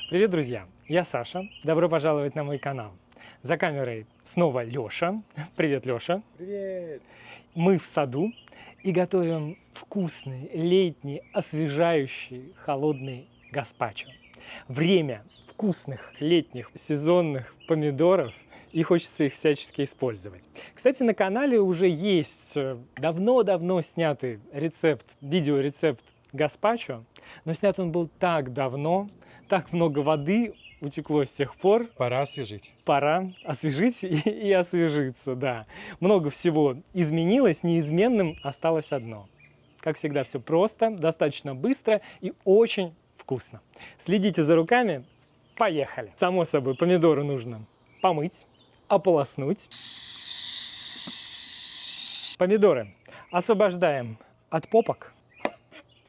Привет, друзья! Я Саша. Добро пожаловать на мой канал. За камерой снова Лёша. Привет, Лёша. Привет! Мы в саду и готовим вкусный, летний, освежающий, холодный гаспачо. Время вкусных, летних, сезонных помидоров, и хочется их всячески использовать. Кстати, на канале уже есть давно-давно снятый рецепт, видеорецепт гаспачо, но снят он был так давно, так много воды утекло с тех пор. Пора освежить. Пора освежить и освежиться, да. Много всего изменилось, неизменным осталось одно. Как всегда, все просто, достаточно быстро и очень вкусно. Следите за руками, поехали. Само собой, помидоры нужно помыть, ополоснуть. Помидоры освобождаем от попок,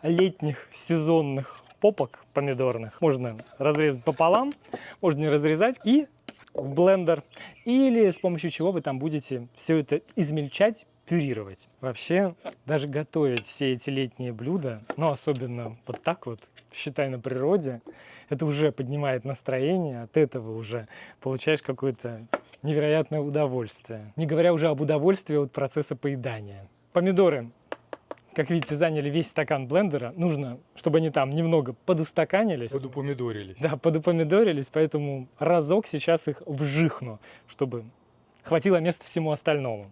летних сезонных попок помидорных. Можно разрезать пополам, можно не разрезать, и в блендер, или с помощью чего вы там будете все это измельчать, пюрировать. Вообще, даже готовить все эти летние блюда, ну, особенно вот так вот, считай, на природе, это уже поднимает настроение, от этого уже получаешь какое-то невероятное удовольствие. Не говоря уже об удовольствии от процесса поедания. Помидоры, как видите, заняли весь стакан блендера. Нужно, чтобы они там немного подустаканились. Подупомидорились. Да, подупомидорились, поэтому разок сейчас их вжихну, чтобы хватило места всему остальному.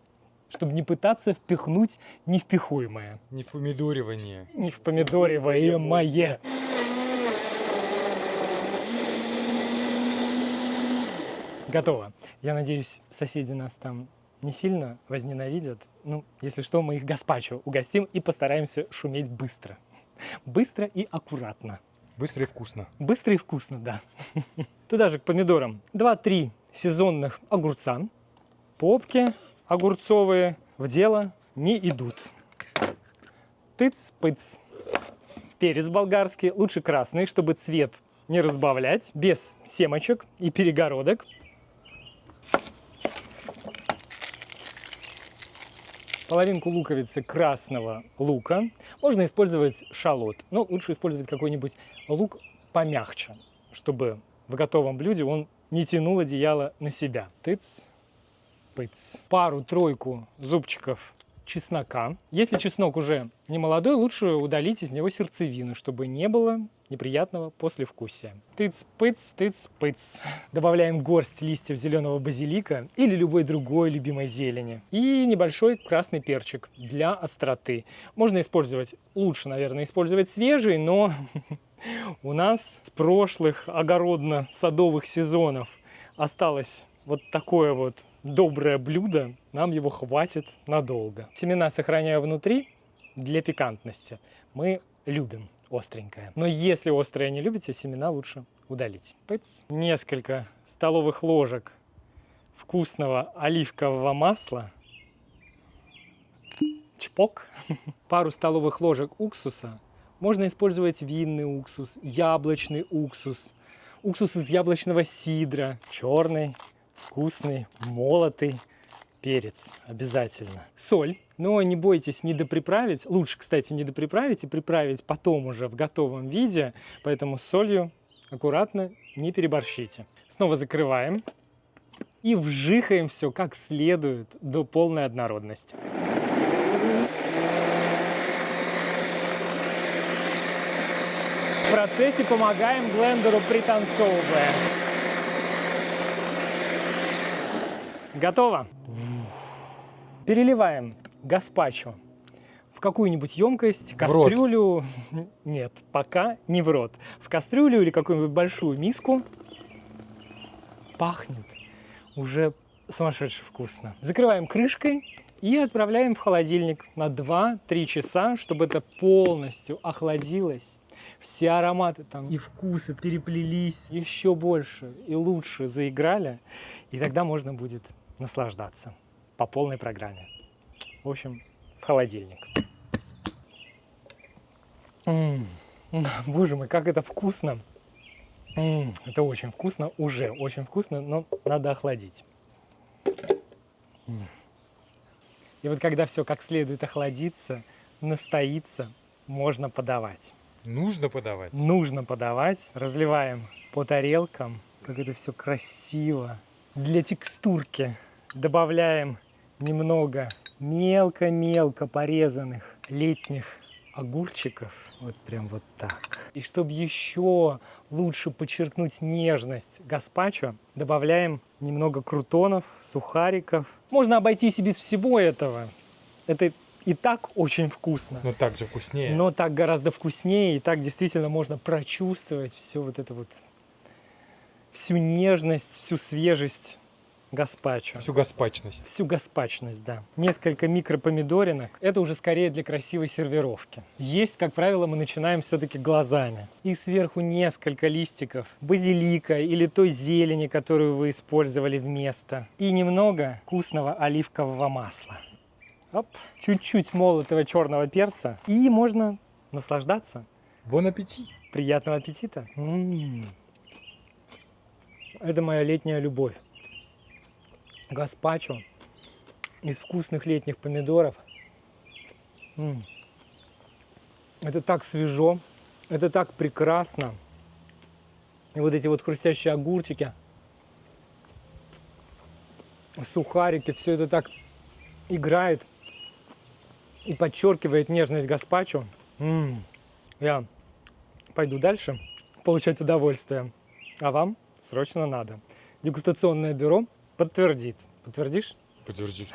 Чтобы не пытаться впихнуть невпихуемое. Не в помидоривание. Не в помидориваемое. Готово. Я надеюсь, соседи нас там не сильно возненавидят. Ну, если что, мы их гаспачо угостим и постараемся шуметь быстро. Быстро и аккуратно. Быстро и вкусно. Быстро и вкусно, да. Туда же к помидорам 2-3 сезонных огурца. Попки огурцовые в дело не идут. Тыц-пыц. Перец болгарский, лучше красный, чтобы цвет не разбавлять, без семечек и перегородок. Половинку луковицы красного лука. Можно использовать шалот, но лучше использовать какой-нибудь лук помягче, чтобы в готовом блюде он не тянул одеяло на себя. Тыц-пыц. Пару-тройку зубчиков чеснока. Если чеснок уже не молодой, лучше удалить из него сердцевину, чтобы не было неприятного послевкусия. Тыц-пыц, тыц-пыц. Добавляем горсть листьев зеленого базилика или любой другой любимой зелени. И небольшой красный перчик для остроты. Можно использовать, лучше, наверное, использовать свежий, но у нас с прошлых огородно-садовых сезонов осталось вот такое вот доброе блюдо, нам его хватит надолго. Семена сохраняю внутри для пикантности. Мы любим остренькое. Но если острое не любите, семена лучше удалить. Пыц. Несколько столовых ложек вкусного оливкового масла. Чпок. Пару столовых ложек уксуса. Можно использовать винный уксус, яблочный уксус, уксус из яблочного сидра, черный, вкусный, молотый перец обязательно. Соль. Но не бойтесь недоприправить. Лучше, кстати, недоприправить и приправить потом уже в готовом виде. Поэтому с солью аккуратно, не переборщите. Снова закрываем и вжихаем все как следует до полной однородности. В процессе помогаем блендеру, пританцовывая. Готово. Переливаем гаспачо в какую-нибудь емкость, кастрюлю. Нет, пока не в рот. В кастрюлю или какую-нибудь большую миску. Пахнет уже сумасшедше вкусно. Закрываем крышкой и отправляем в холодильник на 2-3 часа, чтобы это полностью охладилось. Все ароматы там и вкусы переплелись еще больше и лучше заиграли. И тогда можно будет наслаждаться по полной программе. В общем, в холодильник. Боже мой, как это вкусно. Это очень вкусно, уже очень вкусно, но надо охладить. И вот когда все как следует охладится, настоится, можно подавать. Нужно подавать. Нужно подавать. Разливаем по тарелкам, как это все красиво. Для текстурки добавляем немного мелко-мелко порезанных летних огурчиков. Вот прям вот так. И чтобы еще лучше подчеркнуть нежность гаспачо, добавляем немного крутонов, сухариков. Можно обойтись и без всего этого. Это и так очень вкусно. Но так же вкуснее. Но так гораздо вкуснее, и так действительно можно прочувствовать все вот это вот, всю нежность, всю свежесть гаспачо. Всю гаспачность. Всю гаспачность, да. Несколько микропомидоринок. Это уже скорее для красивой сервировки. Есть, как правило, мы начинаем все-таки глазами. И сверху несколько листиков базилика или той зелени, которую вы использовали вместо. И немного вкусного оливкового масла. Оп. Чуть-чуть молотого черного перца. И можно наслаждаться. Бон аппетит. Приятного аппетита. Это моя летняя любовь. Гаспачо из вкусных летних помидоров. Это так свежо, это так прекрасно. И вот эти вот хрустящие огурчики, сухарики, все это так играет и подчеркивает нежность гаспачо. Я пойду дальше получать удовольствие, а вам срочно надо. Дегустационное бюро подтвердит. Подтвердишь? Подтвердишь.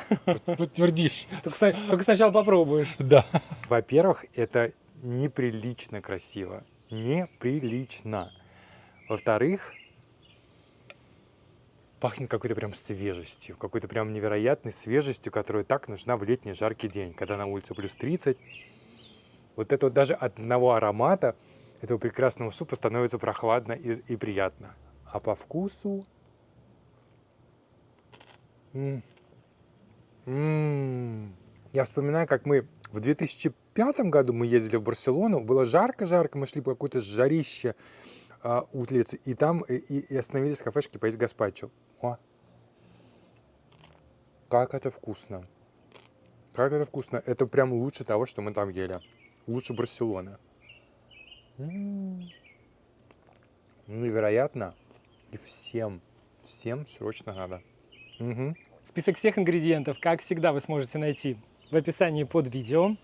Подтвердишь. Только сначала попробуешь. Да. Во-первых, это неприлично красиво. Неприлично. Во-вторых, пахнет какой-то прям свежестью. Какой-то прям невероятной свежестью, которая так нужна в летний жаркий день, когда на улице плюс 30. Вот это вот даже от одного аромата этого прекрасного супа становится прохладно и приятно. А по вкусу... Я вспоминаю, как мы в 2005 году мы ездили в Барселону, было жарко-жарко, мы шли по какой-то жарище улице, и там и остановились в кафешке поесть гаспачо. О, как это вкусно! Как это вкусно! Это прям лучше того, что мы там ели. Лучше Барселоны. Невероятно. И всем срочно надо. Угу. Список всех ингредиентов, как всегда, вы сможете найти в описании под видео.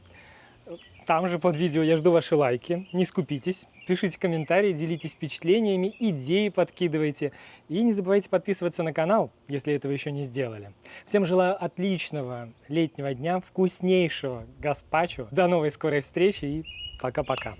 Там же под видео я жду ваши лайки. Не скупитесь, пишите комментарии, делитесь впечатлениями, идеи подкидывайте. И не забывайте подписываться на канал, если этого еще не сделали. Всем желаю отличного летнего дня, вкуснейшего гаспачо. До новой скорой встречи и пока-пока.